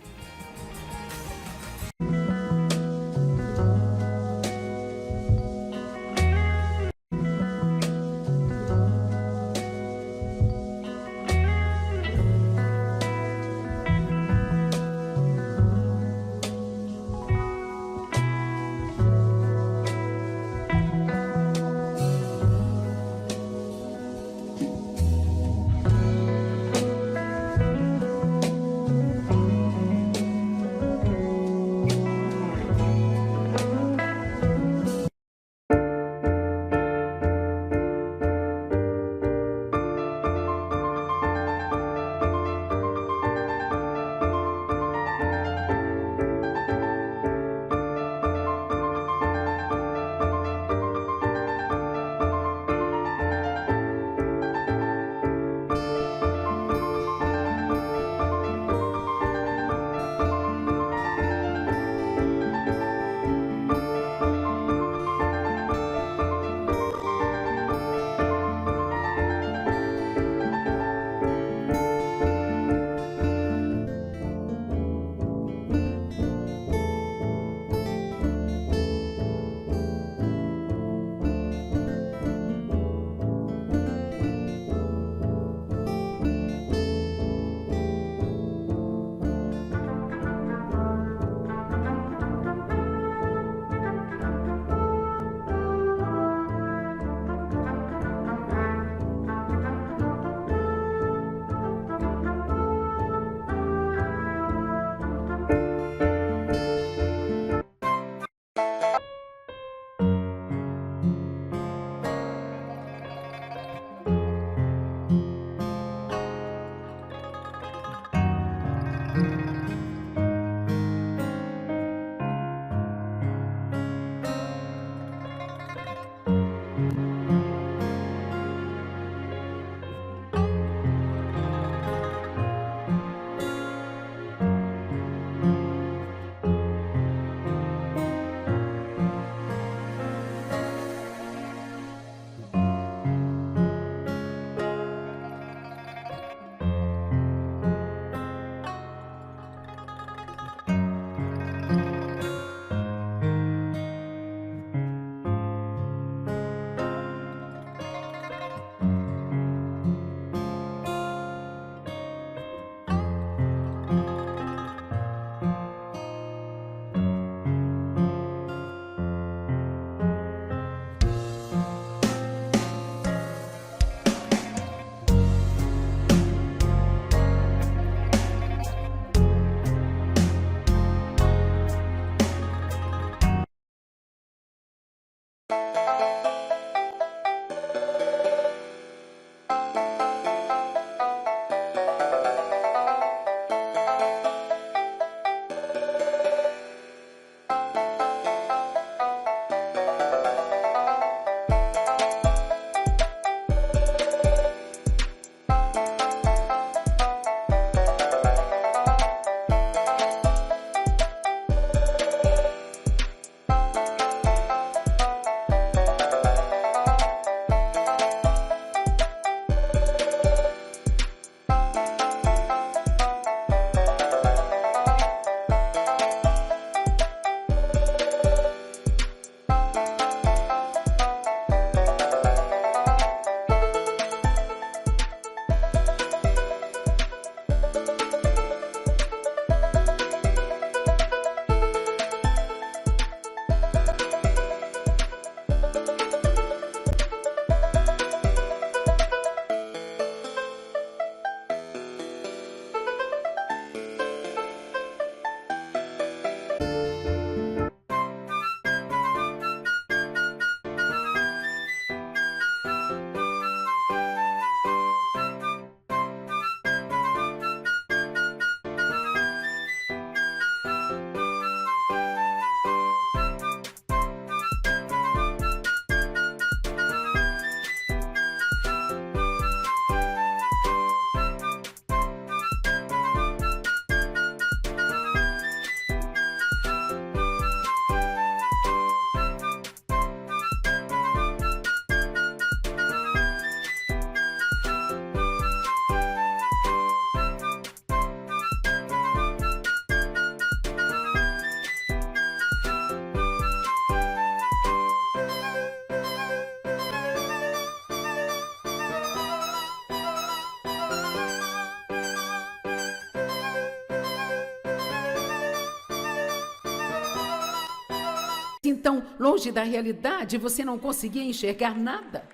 tão longe da realidade, você não conseguia enxergar nada?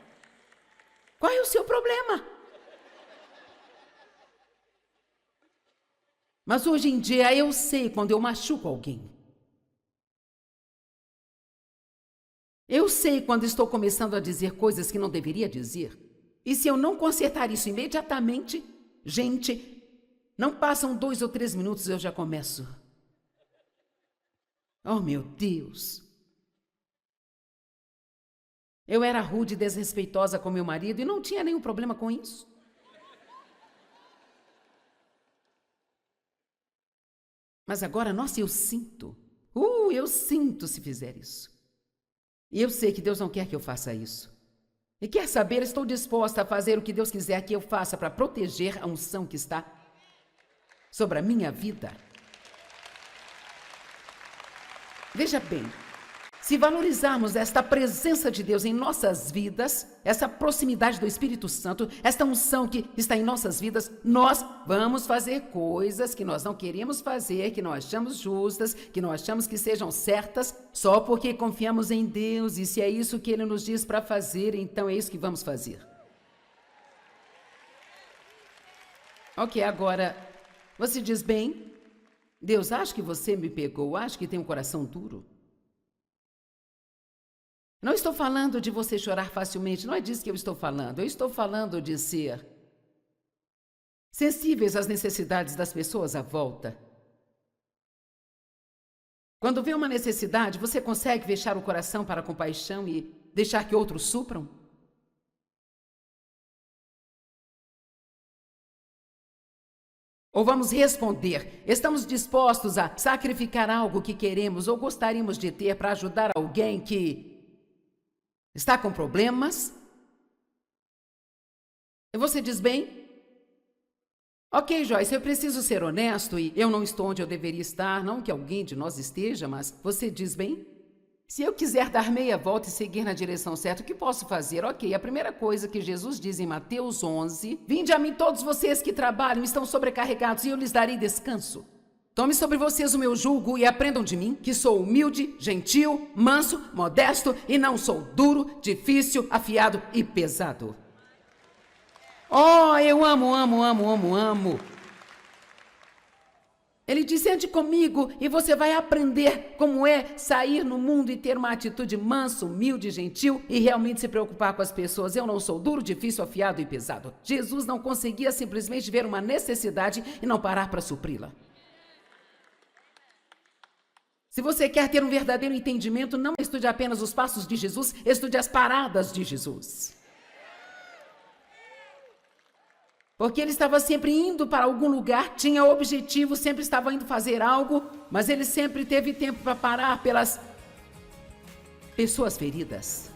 Qual é o seu problema? Mas hoje em dia eu sei quando eu machuco alguém. Eu sei quando estou começando a dizer coisas que não deveria dizer. E se eu não consertar isso imediatamente, gente, não passam 2 ou 3 minutos eu já começo. Oh, meu Deus! Eu era rude e desrespeitosa com meu marido e não tinha nenhum problema com isso. Mas agora, nossa, eu sinto se fizer isso. E eu sei que Deus não quer que eu faça isso. E quer saber, estou disposta a fazer o que Deus quiser que eu faça para proteger a unção que está sobre a minha vida. Veja bem, se valorizarmos esta presença de Deus em nossas vidas, essa proximidade do Espírito Santo, esta unção que está em nossas vidas, nós vamos fazer coisas que nós não queremos fazer, que nós achamos justas, que nós achamos que sejam certas, só porque confiamos em Deus. E se é isso que Ele nos diz para fazer, então é isso que vamos fazer. Ok, agora, você diz bem, Deus, acho que você me pegou, acho que tem um coração duro. Não estou falando de você chorar facilmente, não é disso que eu estou falando. Eu estou falando de ser sensíveis às necessidades das pessoas à volta. Quando vê uma necessidade, você consegue fechar o coração para a compaixão e deixar que outros supram? Ou vamos responder, estamos dispostos a sacrificar algo que queremos ou gostaríamos de ter para ajudar alguém que está com problemas? E você diz bem? Ok, Joyce, eu preciso ser honesto e eu não estou onde eu deveria estar, não que alguém de nós esteja, mas você diz bem? Se eu quiser dar meia volta e seguir na direção certa, o que posso fazer? Ok, a primeira coisa que Jesus diz em Mateus 11, vinde a mim todos vocês que trabalham e estão sobrecarregados e eu lhes darei descanso. Tome sobre vocês o meu jugo e aprendam de mim, que sou humilde, gentil, manso, modesto e não sou duro, difícil, afiado e pesado. Oh, eu amo. Ele diz, ande comigo e você vai aprender como é sair no mundo e ter uma atitude manso, humilde, gentil e realmente se preocupar com as pessoas. Eu não sou duro, difícil, afiado e pesado. Jesus não conseguia simplesmente ver uma necessidade e não parar para supri-la. Se você quer ter um verdadeiro entendimento, não estude apenas os passos de Jesus, estude as paradas de Jesus. Porque ele estava sempre indo para algum lugar, tinha objetivo, sempre estava indo fazer algo, mas ele sempre teve tempo para parar pelas pessoas feridas.